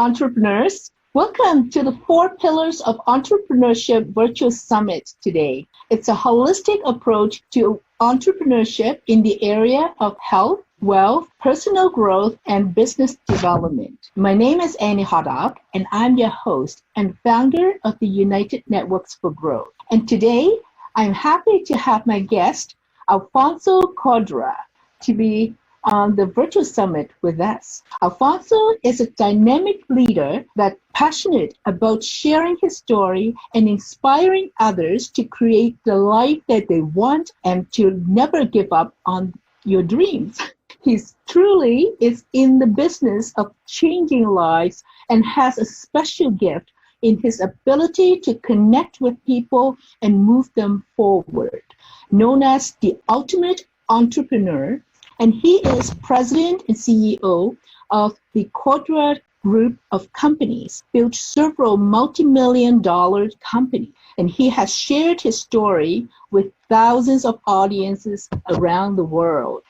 entrepreneurs. Welcome to the 4 Pillars of Entrepreneurship Virtual Summit today. It's a holistic approach to entrepreneurship in the area of health, wealth, personal growth, and business development. My name is Annie Haddock, and I'm your host and founder of the United Networks for Growth. And today, I'm happy to have my guest, Alfonso Cuadra, to be on the virtual summit with us. Alfonso is a dynamic leader that's passionate about sharing his story and inspiring others to create the life that they want and to never give up on your dreams. He truly is in the business of changing lives and has a special gift in his ability to connect with people and move them forward. Known as the ultimate entrepreneur, and he is president and CEO of the Cuadra group of companies, built several multi-million-dollar companies. And he has shared his story with thousands of audiences around the world.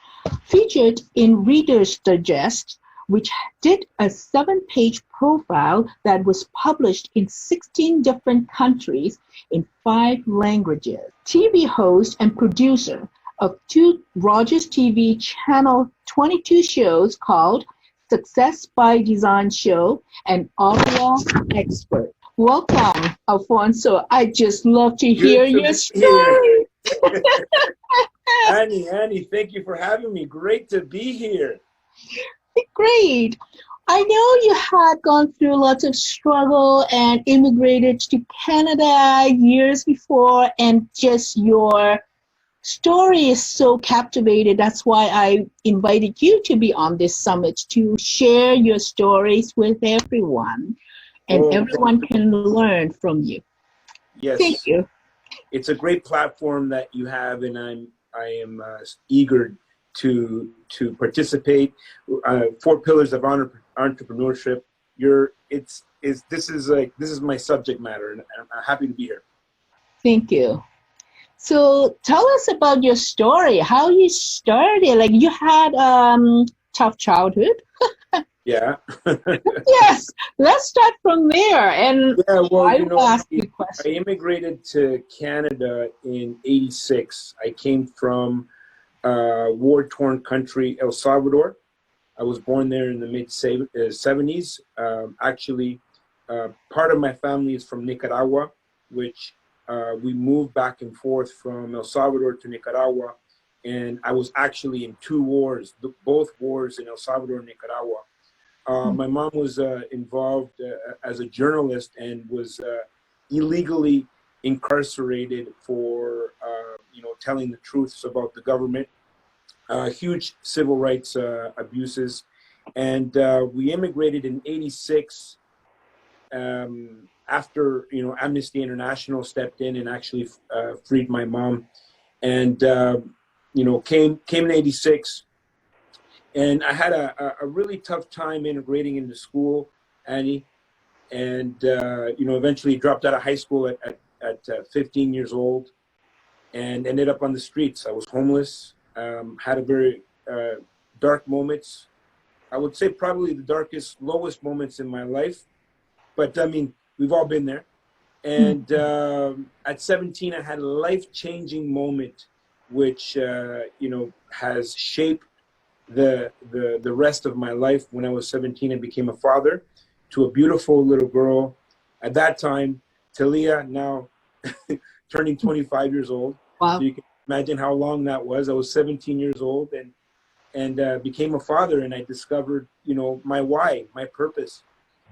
Featured in Reader's Digest, which did a 7-page profile that was published in 16 different countries in 5 languages. TV host and producer of 2 Rogers TV Channel 22 shows called Success by Design Show and Audio Expert. Welcome, Alfonso. I just love to hear your story. Annie, thank you for having me. Great to be here. Great. I know you had gone through lots of struggle and immigrated to Canada years before, and just your story is so captivating. That's why I invited you to be on this summit to share your stories with everyone, and everyone can learn from you. Yes. Thank you. It's a great platform that you have, and I am eager to participate. 4 Pillars of Entrepreneurship. This is my subject matter, and I'm happy to be here. Thank you. So tell us about your story, how you started. Like, you had tough childhood. Yeah. Yes, let's start from there. And yeah, well, I will ask you questions. I immigrated to Canada in '86. I came from war-torn country, El Salvador. I was born there in the mid-'70s. Actually, part of my family is from Nicaragua, which we moved back and forth from El Salvador to Nicaragua, and I was actually in 2 wars, both wars in El Salvador and Nicaragua. My mom was involved as a journalist and was illegally incarcerated for telling the truths about the government. Huge civil rights abuses, and we immigrated in '86. After Amnesty International stepped in and actually freed my mom, and came in '86, and I had a really tough time integrating into school, Annie, and eventually dropped out of high school at 15 years old, and ended up on the streets. I was homeless. Had a very dark moments. I would say probably the darkest, lowest moments in my life, but I mean, we've all been there. And at 17, I had a life-changing moment, which has shaped the rest of my life. When I was 17, I became a father to a beautiful little girl. At that time, Talia, now turning 25 years old. Wow. So you can imagine how long that was. I was 17 years old and became a father, and I discovered, my why, my purpose.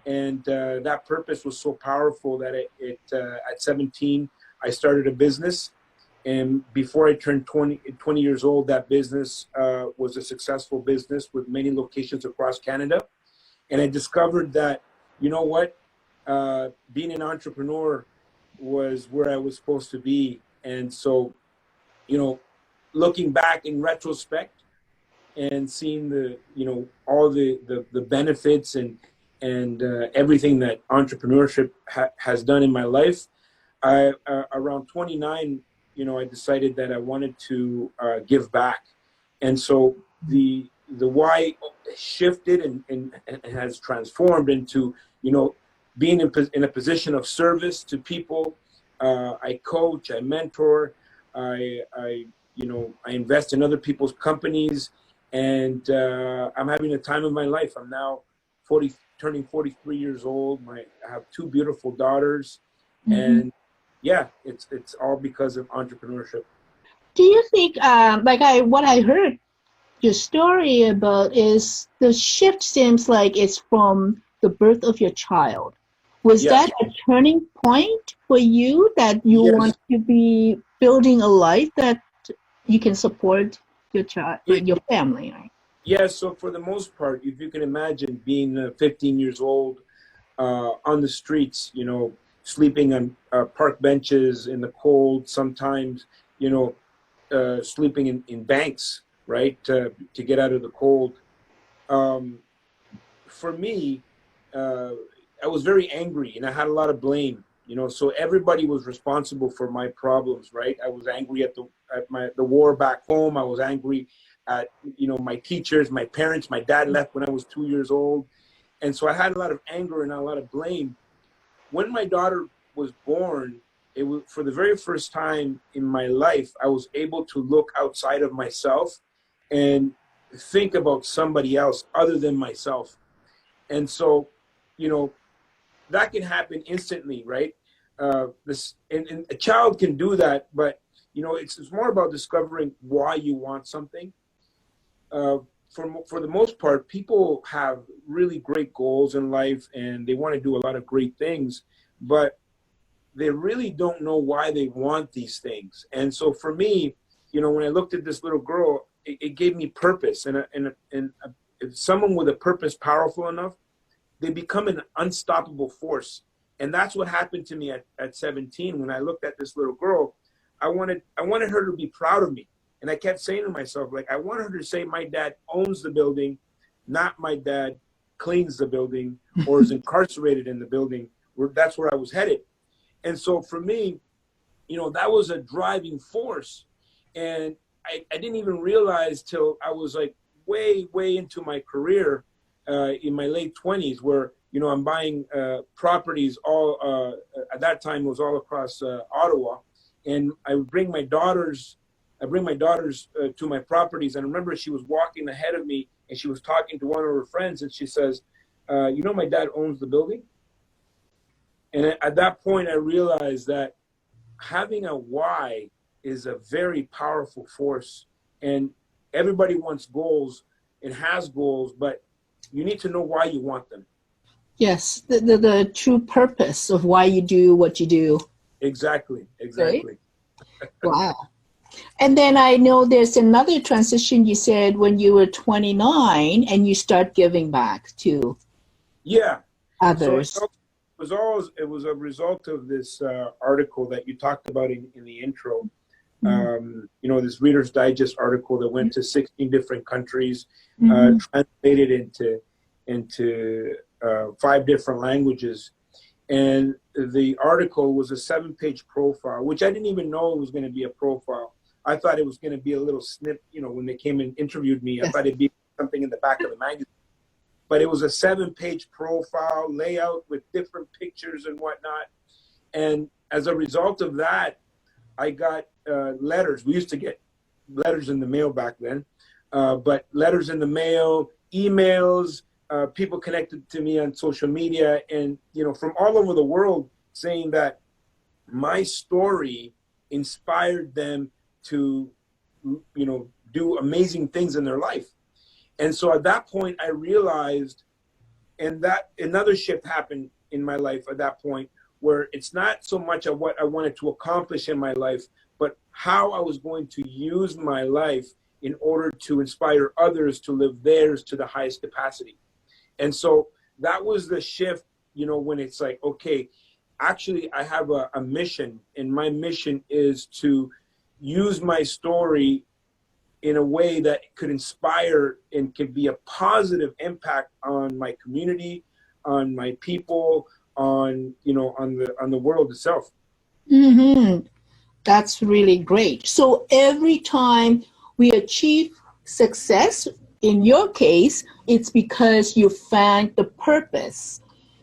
And that purpose was so powerful that at 17, I started a business. And before I turned 20 years old, that business was a successful business with many locations across Canada. And I discovered that, being an entrepreneur was where I was supposed to be. And so, looking back in retrospect and seeing all the benefits and everything that entrepreneurship has done in my life, around 29, I decided that I wanted to give back. And so the why shifted and has transformed into you know, being in a position of service to people. I coach, I mentor, I invest in other people's companies, and I'm having the time of my life. I'm now turning 43 years old. I have two beautiful daughters, and yeah, it's all because of entrepreneurship. Do you think, what I heard your story about is the shift seems like it's from the birth of your child. Was Yes. that a turning point for you that you Yes. want to be building a life that you can support your child, your family? Right? Yeah, so for the most part, if you can imagine being 15 years old on the streets, you know, sleeping on park benches in the cold, sometimes, you know, sleeping in banks, right, to get out of the cold. For me, I was very angry and I had a lot of blame, you know, so everybody was responsible for my problems, right? I was angry at the war back home. I was angry at, you know, my teachers, my parents. My dad left when I was 2 years old. And so I had a lot of anger and a lot of blame. When my daughter was born, it was for the very first time in my life, I was able to look outside of myself and think about somebody else other than myself. And so, you know, that can happen instantly, right? And a child can do that, but, you know, it's more about discovering why you want something. For the most part, people have really great goals in life and they want to do a lot of great things, but they really don't know why they want these things. And so for me, you know, when I looked at this little girl, it gave me purpose. And if someone with a purpose powerful enough, they become an unstoppable force. And that's what happened to me at 17. When I looked at this little girl, I wanted her to be proud of me. And I kept saying to myself, like, I want her to say my dad owns the building, not my dad cleans the building or is incarcerated in the building. That's where I was headed. And so for me, you know, that was a driving force. And I didn't even realize till I was like way into my career, in my late 20s, where, you know, I'm buying properties all, at that time it was all across Ottawa. And I bring my daughters to my properties. And I remember she was walking ahead of me and she was talking to one of her friends and she says, you know, my dad owns the building. And at that point, I realized that having a why is a very powerful force. And everybody wants goals and has goals, but you need to know why you want them. Yes, the true purpose of why you do what you do. Exactly. Right? Wow. And then I know there's another transition you said when you were 29 and you start giving back to others. So it was a result of this article that you talked about in the intro. You know, this Reader's Digest article that went to 16 different countries, translated into 5 different languages. And the article was a 7-page profile, which I didn't even know it was going to be a profile. I thought it was going to be a little snip, you know, when they came and interviewed me, I thought it'd be something in the back of the magazine. But it was a 7-page profile layout with different pictures and whatnot. And as a result of that, I got letters. We used to get letters in the mail back then, but letters in the mail, emails, people connected to me on social media, and, you know, from all over the world saying that my story inspired them to, you know, do amazing things in their life. And so at that point, I realized, and that another shift happened in my life at that point, where it's not so much of what I wanted to accomplish in my life, but how I was going to use my life in order to inspire others to live theirs to the highest capacity. And so that was the shift, you know, when it's like, okay, actually I have a mission, and my mission is to use my story in a way that could inspire and could be a positive impact on my community, on my people, on, you know, on the world itself. That's really great. So every time we achieve success, in your case, it's because you found the purpose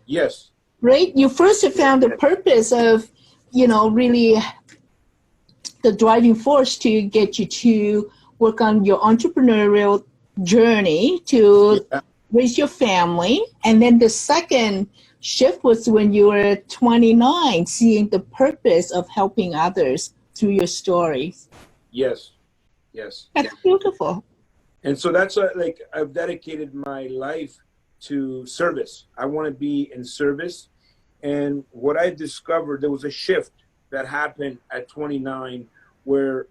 Yes. Right? You first have found the purpose of, really the driving force to get you to work on your entrepreneurial journey to Yeah. raise your family. And then the second shift was when you were 29, seeing the purpose of helping others through your stories. Yes. Yes. That's beautiful. And so that's like I've dedicated my life to service. I want to be in service. And what I discovered, there was a shift that happened at 29 where,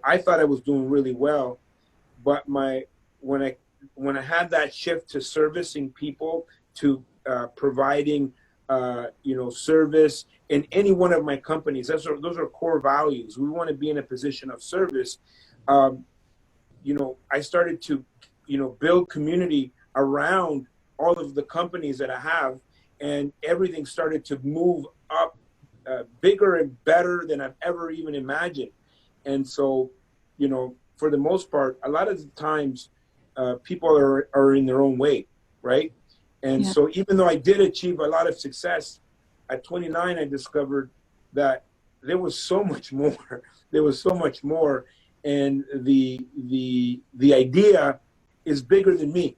I thought I was doing really well, but when I had that shift to servicing people, to providing, service in any one of my companies, those are core values. We want to be in a position of service. I started to, build community around all of the companies that I have, and everything started to move up bigger and better than I've ever even imagined. And so, for the most part, a lot of the times people are in their own way, right? And so even though I did achieve a lot of success, at 29, I discovered that there was so much more. There was so much more. And the idea is bigger than me.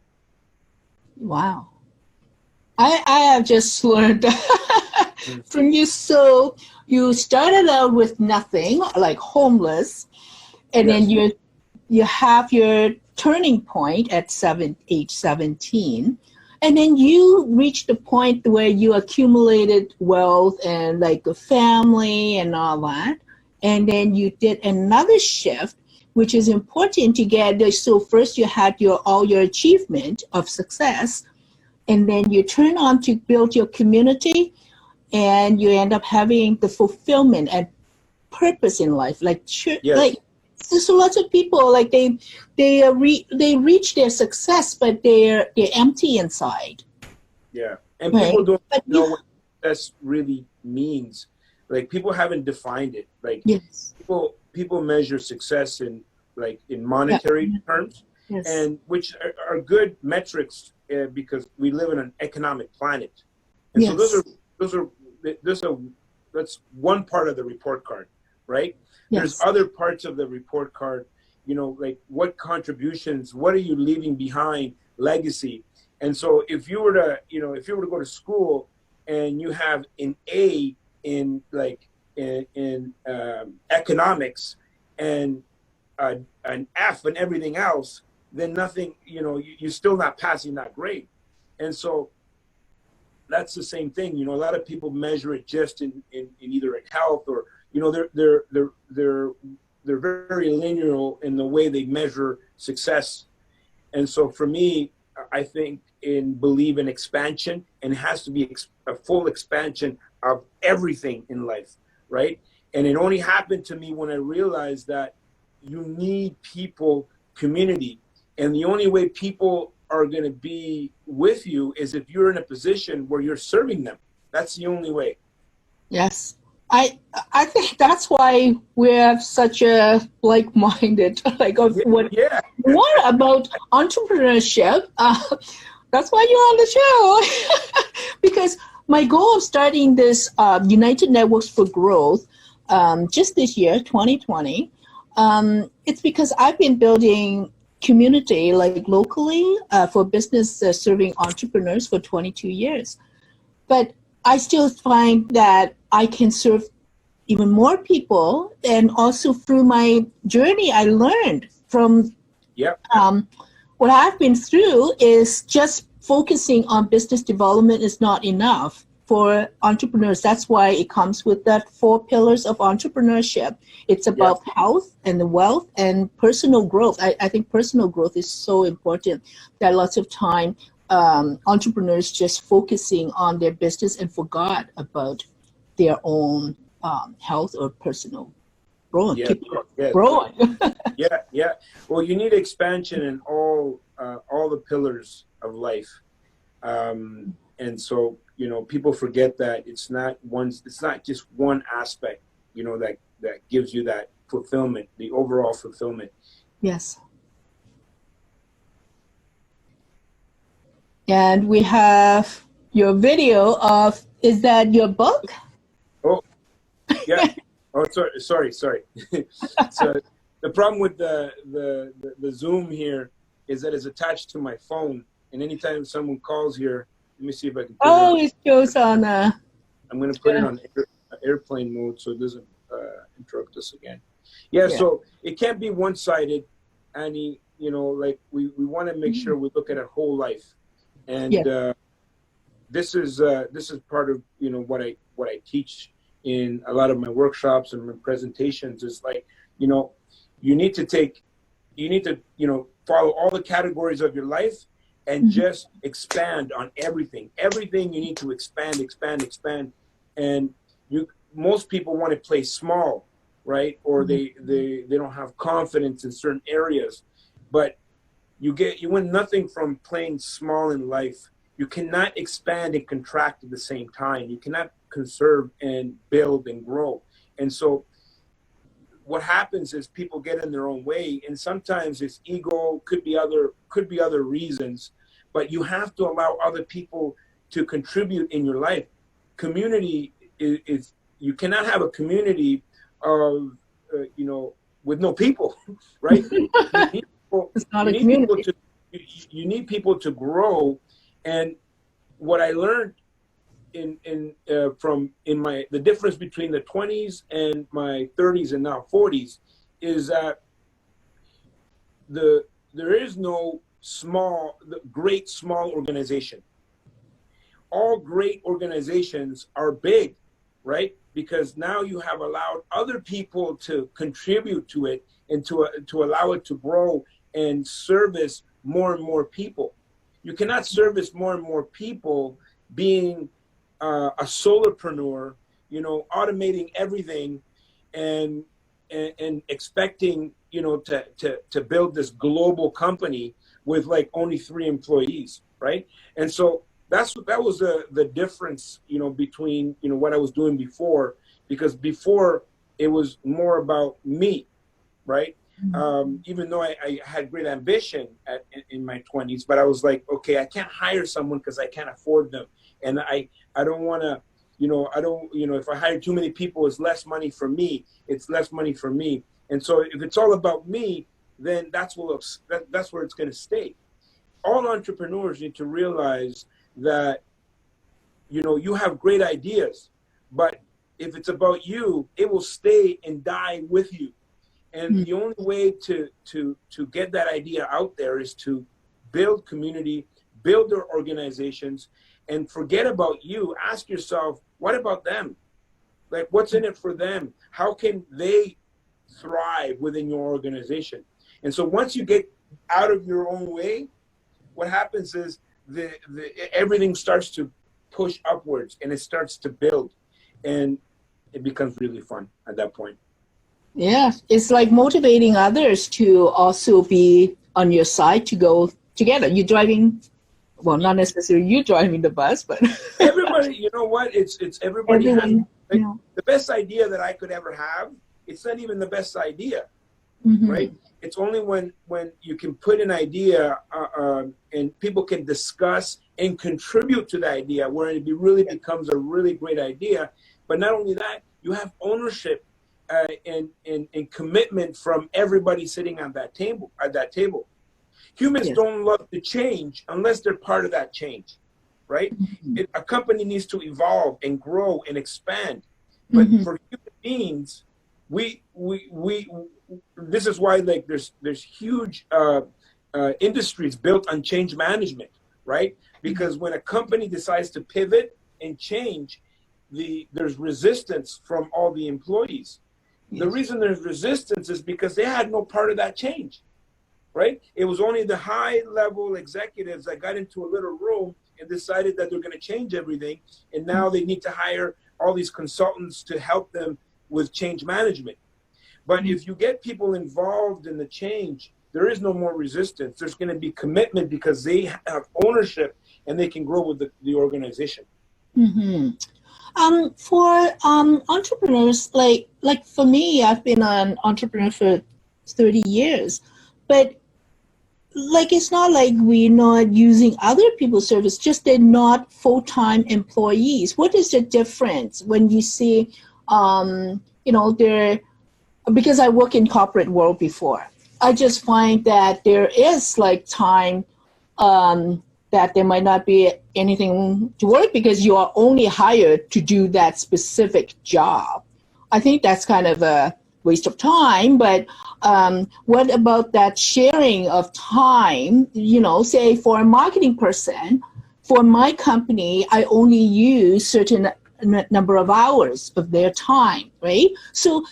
Wow. I have just learned from you. So you started out with nothing, like homeless, and Yes. then you have your turning point at age 17, and then you reached the point where you accumulated wealth and like a family and all that, and then you did another shift, which is important to get. So first you had all your achievement of success, and then you turn on to build your community, and you end up having the fulfillment and purpose in life. Like, Yes. like there's lots of people like they reach their success, but they're empty inside. Yeah, and Right. people don't But know what success really means. Like, people haven't defined it. Like, yes, people measure success in monetary terms, yes, and which are good metrics because we live in an economic planet. And so yes, that's one part of the report card, right? There's yes, other parts of the report card, like what contributions, what are you leaving behind, legacy. And so if you were to go to school and you have an A in economics and an F in everything else, then nothing, you're still not passing that grade. And so that's the same thing. A lot of people measure it just in either in health or, they're very linear in the way they measure success. And so for me, I think believe in expansion, and it has to be a full expansion of everything in life, right? And it only happened to me when I realized that you need people, community, and the only way people are going to be with you is if you're in a position where you're serving them. That's the only way. yes. I think that's why we have such a like-minded what about entrepreneurship. That's why you're on the show. Because my goal of starting this United Networks for Growth just this year, 2020, it's because I've been building community locally for business serving entrepreneurs for 22 years. But I still find that I can serve even more people, and also through my journey, I learned from what I've been through is just focusing on business development is not enough for entrepreneurs. That's why it comes with that 4 pillars of entrepreneurship. It's about health and the wealth and personal growth. I think personal growth is so important that lots of time entrepreneurs just focusing on their business and forgot about their own health or personal growth. Growing. Yeah. Well, you need expansion in all the pillars of life, and so people forget that it's not just one aspect, that gives you that fulfillment, the overall fulfillment. Yes. And we have your video of, is that your book? Oh, yeah. Oh, sorry. So the problem with the Zoom here is that it's attached to my phone, and anytime someone calls here, let me see if I can put It shows on. I'm going to put it on airplane mode so it doesn't interrupt us again. Yeah, so it can't be one-sided, Annie. You know, like we want to make sure we look at a whole life, and this is part of, you know, what I teach in a lot of my workshops and my presentations. Is like, you know, you need to you know, follow all the categories of your life and just expand on everything. Everything you need to expand. And most people want to play small, right? Or they don't have confidence in certain areas. But you win nothing from playing small in life. You cannot expand and contract at the same time. You cannot conserve and build and grow. And so what happens is people get in their own way, and sometimes it's ego, could be other reasons, but you have to allow other people to contribute in your life. Community is you cannot have a community of you know, with no people, right? It's not a community. You need people to grow. And what I learned the difference between the 20s and my 30s and now 40s is that there is no great small organization. All great organizations are big, right? Because now you have allowed other people to contribute to it and to allow it to grow and service more and more people. You cannot service more and more people being a solopreneur, you know, automating everything and expecting, you know, to build this global company with like only 3 employees, right? And so that was the difference, you know, between, you know, what I was doing before, because before it was more about me, right? Even though I had great ambition in my 20s, but I was like, okay, I can't hire someone because I can't afford them. And I don't want to, you know, if I hire too many people, it's less money for me. It's less money for me. And so if it's all about me, then that's where it's going to stay. All entrepreneurs need to realize that, you know, you have great ideas, but if it's about you, it will stay and die with you. And the only way to get that idea out there is to build community, build their organizations, and forget about you. Ask yourself, what about them? Like, what's in it for them? How can they thrive within your organization? And so once you get out of your own way, what happens is everything starts to push upwards and it starts to build, and it becomes really fun at that point. Yeah, it's like motivating others to also be on your side to go together. You're driving, well, not necessarily you driving the bus, but everybody, you know what? It's everybody everyone, has, like, the best idea that I could ever have. It's not even the best idea, right? It's only when you can put an idea and people can discuss and contribute to the idea where it really becomes a really great idea. But not only that, you have ownership and commitment from everybody sitting on that table. Humans don't love to change unless they're part of that change, right? A company needs to evolve and grow and expand. But for human beings, we this is why, like, there's huge industries built on change management, right? Because when a company decides to pivot and change, there's resistance from all the employees. The reason there's resistance is because they had no part of that change, right? It was only the high-level executives that got into a little room and decided that they're going to change everything, and now they need to hire all these consultants to help them with change management. But if you get people involved in the change, there is no more resistance. There's going to be commitment because they have ownership and they can grow with the organization. For entrepreneurs, like for me, I've been an entrepreneur for 30 years, but like it's not like we're not using other people's service, just they're not full-time employees. What is the difference when you see, they're, because I work in corporate world before, I just find that there is like time that there might not be anything to work because you are only hired to do that specific job. I think that's kind of a waste of time, but what about that sharing of time? Say for a marketing person, for my company, I only use certain number of hours of their time, right? So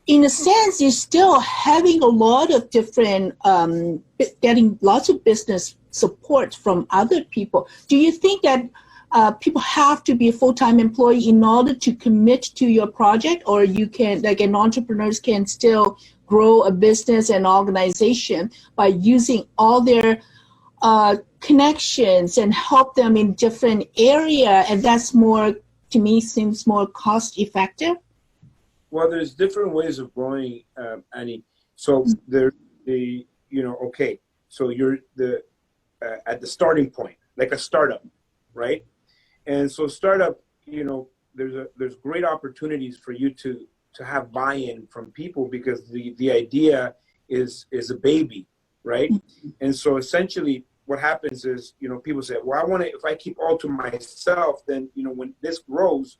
in a sense, you're still having a lot of different, getting lots of business support from other people. Do you think that people have to be a full-time employee in order to commit to your project, or you can, like an entrepreneurs can still grow a business and organization by using all their connections and help them in different area, and that's more, to me, seems more cost effective? Well, there's different ways of growing, Annie. So there's okay. So you're at the starting point, like a startup, right? And so startup, there's great opportunities for you to have buy-in from people because the idea is a baby, right? And so essentially what happens is, people say, well, I want to, if I keep all to myself, then, when this grows,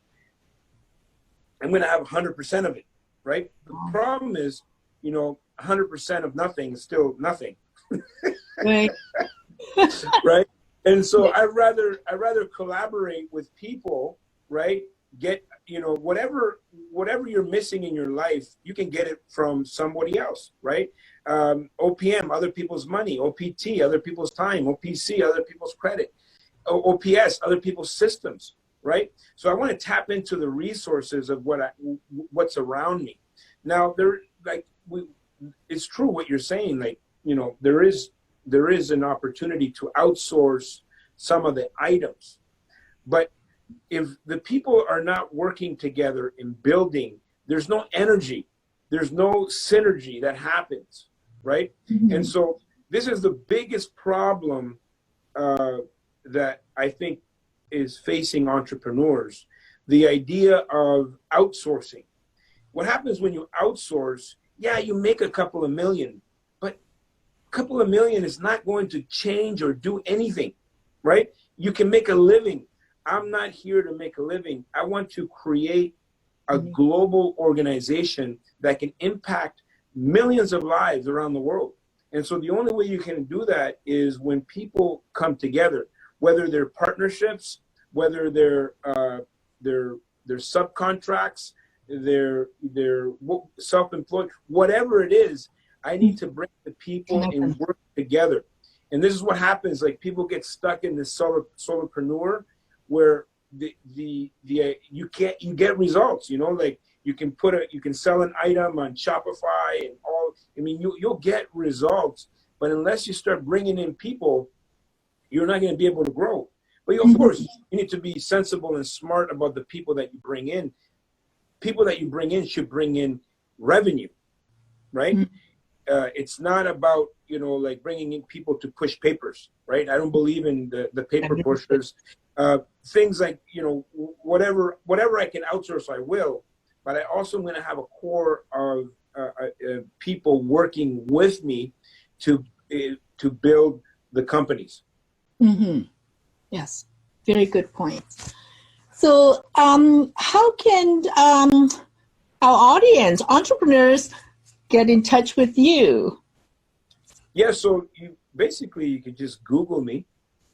I'm going to have 100% of it, right? The problem is, 100% of nothing is still nothing. Right. Right. And so I'd rather collaborate with people, right? Get, whatever you're missing in your life, you can get it from somebody else, right? OPM, other people's money. OPT, other people's time. OPC, other people's credit. OPS, other people's systems, right? So I want to tap into the resources of what's around me. Now, it's true what you're saying. Like, there is an opportunity to outsource some of the items, but if the people are not working together in building, there's no energy, there's no synergy that happens, right? Mm-hmm. And so this is the biggest problem that I think is facing entrepreneurs, the idea of outsourcing. What happens when you outsource? Yeah, you make a couple of million, but a couple of million is not going to change or do anything, right? You can make a living. I'm not here to make a living. I want to create a global organization that can impact millions of lives around the world. And so the only way you can do that is when people come together, whether they're partnerships, whether they're subcontracts, they're self-employed, whatever it is. I need to bring the people and work together. And this is what happens. Like, people get stuck in this solopreneur where you get results, like you can sell an item on Shopify and all. I mean, you'll get results, but unless you start bringing in people, you're not going to be able to grow. But of course, you need to be sensible and smart about the people that you bring in. People that you bring in should bring in revenue, right? It's not about, like bringing in people to push papers, right? I don't believe in the paper pushers. Things like, whatever I can outsource, I will. But I also am going to have a core of people working with me to build the companies. Mm-hmm. Yes, very good point. So how can our audience, entrepreneurs, get in touch with you? Yeah, so you can just Google me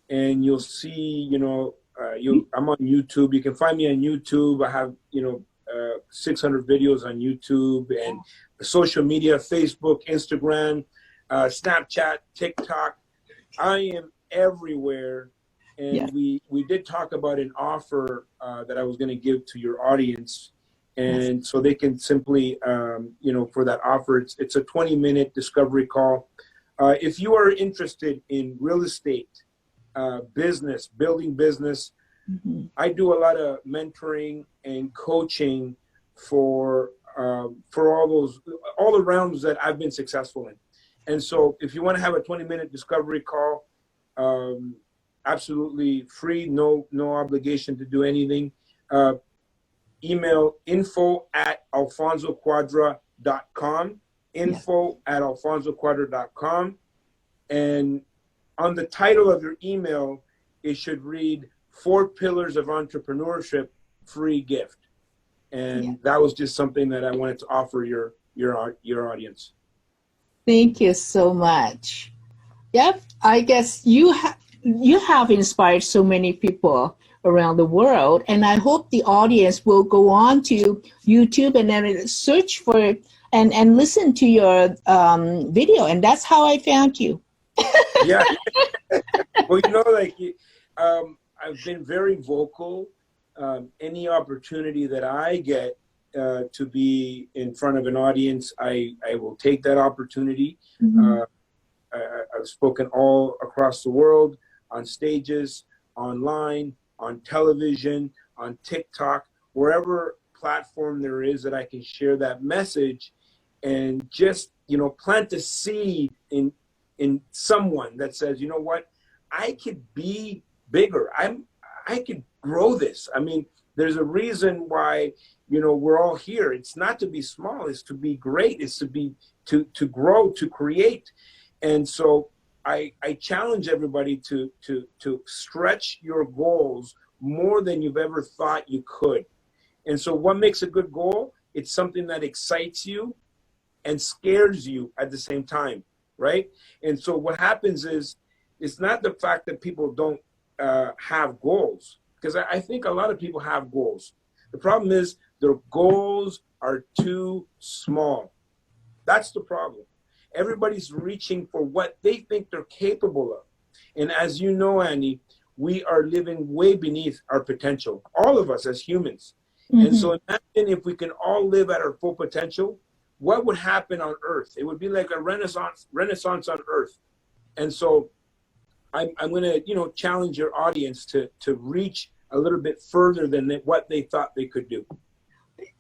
and you'll see, I'm on YouTube. You can find me on YouTube. I have, 600 videos on YouTube and social media, Facebook, Instagram, Snapchat, TikTok. I am everywhere. And we did talk about an offer that I was going to give to your audience. And so they can simply, for that offer, it's a 20-minute discovery call. If you are interested in real estate, business, building business, I do a lot of mentoring and coaching for all the realms that I've been successful in. And so if you want to have a 20-minute discovery call, absolutely free, no obligation to do anything. Email info@alfonsocuadra.com, info@alfonsocuadra.com. And on the title of your email, it should read 4 Pillars of Entrepreneurship, free gift. And that was just something that I wanted to offer your audience. Thank you so much. Yep, I guess you have inspired so many people around the world, and I hope the audience will go on to YouTube and then search for and listen to your video, and that's how I found you. Yeah. Well, I've been very vocal. Any opportunity that I get to be in front of an audience, I will take that opportunity. Mm-hmm. I've spoken all across the world, on stages, online, on television, on TikTok, wherever platform there is that I can share that message and just, plant a seed in someone that says, you know what, I could be bigger. I could grow this. I mean, there's a reason why, we're all here. It's not to be small, it's to be great. It's to grow, to create. And so I challenge everybody to stretch your goals more than you've ever thought you could. And so what makes a good goal? It's something that excites you and scares you at the same time, right? And so what happens is, it's not the fact that people don't have goals, because I think a lot of people have goals. The problem is their goals are too small. That's the problem. Everybody's reaching for what they think they're capable of. And as you know, Annie, we are living way beneath our potential, all of us as humans. Mm-hmm. And so imagine if we can all live at our full potential, what would happen on Earth? It would be like a renaissance on Earth. And so I'm going to, challenge your audience to reach a little bit further than what they thought they could do.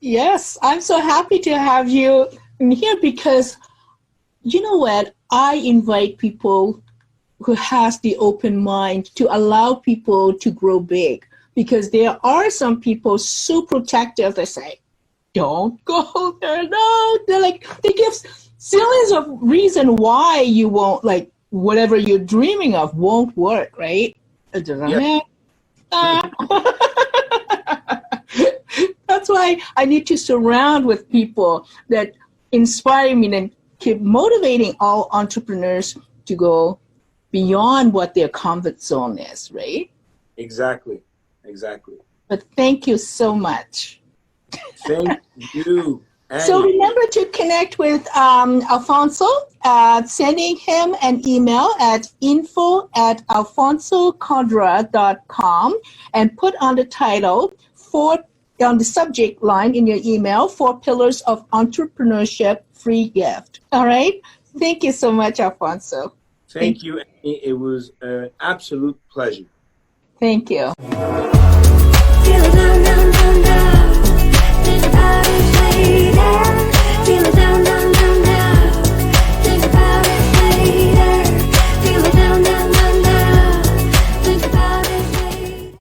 Yes, I'm so happy to have you in here, because you know what? I invite people who has the open mind to allow people to grow big, because there are some people so protective. They say, don't go there. No, they give zillions of reasons why you won't, like, whatever you're dreaming of won't work, right? It doesn't matter. That's why I need to surround with people that inspire me and keep motivating all entrepreneurs to go beyond what their comfort zone is, right? Exactly. But thank you so much. Thank you. Annie. So remember to connect with Alfonso, sending him an email at info@alfonsocuadra.com and put on the title, on the subject line in your email, 4 Pillars of Entrepreneurship, free gift. All right? Thank you so much, Alfonso. Thank you, Annie. It was an absolute pleasure. Thank you.